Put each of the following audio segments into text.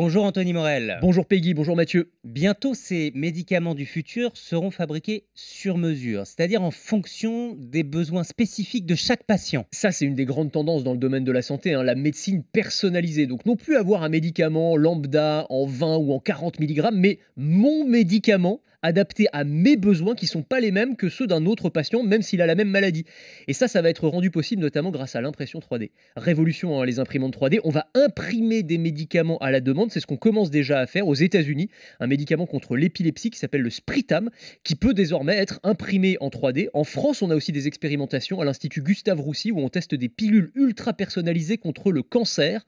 Bonjour Anthony Morel. Bonjour Peggy, bonjour Mathieu. Bientôt, ces médicaments du futur seront fabriqués sur mesure, c'est-à-dire en fonction des besoins spécifiques de chaque patient. Ça, c'est une des grandes tendances dans le domaine de la santé, la médecine personnalisée. Donc non plus avoir un médicament lambda en 20 ou en 40 milligrammes, mais mon médicament adapté à mes besoins qui ne sont pas les mêmes que ceux d'un autre patient, même s'il a la même maladie. Et ça va être rendu possible notamment grâce à l'impression 3D. Révolution, les imprimantes 3D. On va imprimer des médicaments à la demande. C'est ce qu'on commence déjà à faire aux États-Unis. Un médicament contre l'épilepsie qui s'appelle le Spritam, qui peut désormais être imprimé en 3D. En France, on a aussi des expérimentations à l'Institut Gustave Roussy où on teste des pilules ultra personnalisées contre le cancer,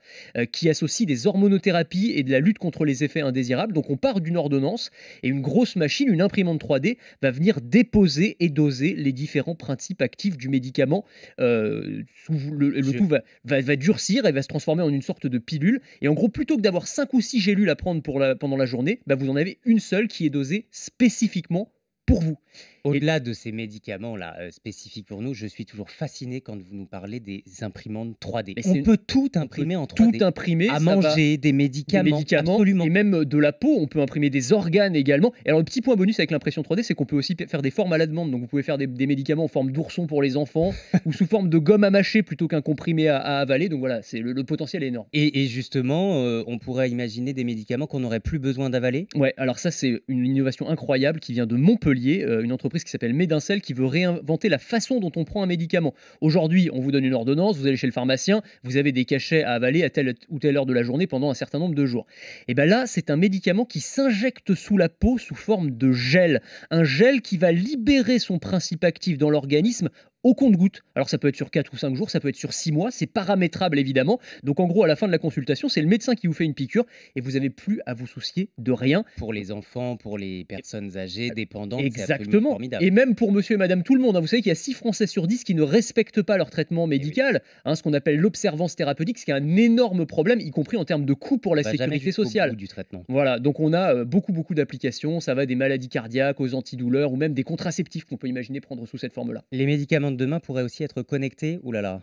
qui associent des hormonothérapies et de la lutte contre les effets indésirables. Donc on part d'une ordonnance et une grosse machine, une imprimante 3D, va venir déposer et doser les différents principes actifs du médicament. Le Je tout va durcir et va se transformer en une sorte de pilule. Et en gros, plutôt que d'avoir 5 ou 6 gélules à prendre pendant la journée, vous en avez une seule qui est dosée spécifiquement pour vous. Et Au-delà de ces médicaments-là, spécifiques pour nous, je suis toujours fasciné quand vous nous parlez des imprimantes 3D. mais On c'est peut tout on peut imprimer en tout 3D. imprimer, À ça va. manger, des Des médicaments, médicaments et absolument. même de la peau, on peut imprimer des organes également. Et alors le petit point bonus avec l'impression 3D, c'est qu'on peut aussi faire des formes à la demande. Donc vous pouvez faire des médicaments en forme d'ourson pour les enfants ou sous forme de gomme à mâcher plutôt qu'un comprimé à avaler. Donc voilà, le potentiel est énorme. Et justement, on pourrait imaginer des médicaments qu'on n'aurait plus besoin d'avaler? Ouais, alors ça, c'est une innovation incroyable qui vient de Montpellier, une entreprise qui s'appelle Medincell qui veut réinventer la façon dont on prend un médicament. Aujourd'hui, on vous donne une ordonnance, vous allez chez le pharmacien, vous avez des cachets à avaler à telle ou telle heure de la journée pendant un certain nombre de jours. Et bien là, c'est un médicament qui s'injecte sous la peau sous forme de gel. Un gel qui va libérer son principe actif dans l'organisme au compte-gouttes. Alors ça peut être sur 4 ou 5 jours, ça peut être sur 6 mois, c'est paramétrable évidemment. Donc en gros, à la fin de la consultation, c'est le médecin qui vous fait une piqûre et vous n'avez plus à vous soucier de rien. Pour les enfants, pour les personnes âgées, dépendantes, c'est absolument Exactement. formidable. Et même pour monsieur et madame tout le monde, Vous savez qu'il y a 6 Français sur 10 qui ne respectent pas leur traitement Eh oui, médical, ce qu'on appelle l'observance thérapeutique, ce qui est un énorme problème, y compris en termes de coût pour la on va jamais sécurité jusqu'au bout sociale. du traitement. Voilà, donc on a beaucoup d'applications. Ça va des maladies cardiaques aux antidouleurs ou même des contraceptifs qu'on peut imaginer prendre sous cette forme-là. Les médicaments de demain pourraient aussi être connectés? Ouh là là.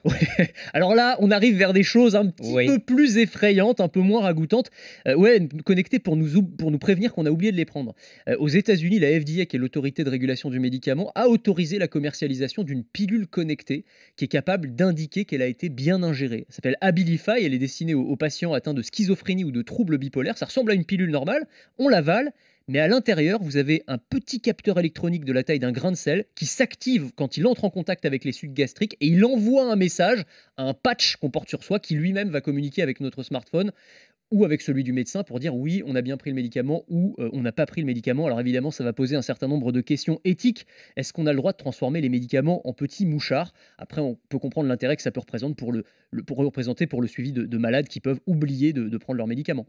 Alors là, on arrive vers des choses un petit Oui. peu plus effrayantes, un peu moins ragoûtantes. Ouais, connectés pour nous prévenir qu'on a oublié de les prendre. Aux États-Unis, la FDA, qui est l'autorité de régulation du médicament, a autorisé la commercialisation d'une pilule connectée qui est capable d'indiquer qu'elle a été bien ingérée. Elle s'appelle Abilify, elle est destinée aux patients atteints de schizophrénie ou de troubles bipolaires. Ça ressemble à une pilule normale, on l'avale, mais à l'intérieur, vous avez un petit capteur électronique de la taille d'un grain de sel qui s'active quand il entre en contact avec les sucs gastriques et il envoie un message, un patch qu'on porte sur soi qui lui-même va communiquer avec notre smartphone ou avec celui du médecin pour dire oui, on a bien pris le médicament ou on n'a pas pris le médicament. Alors évidemment, ça va poser un certain nombre de questions éthiques. Est-ce qu'on a le droit de transformer les médicaments en petits mouchards? Après, on peut comprendre l'intérêt que ça peut représenter pour le suivi de malades qui peuvent oublier de prendre leurs médicaments.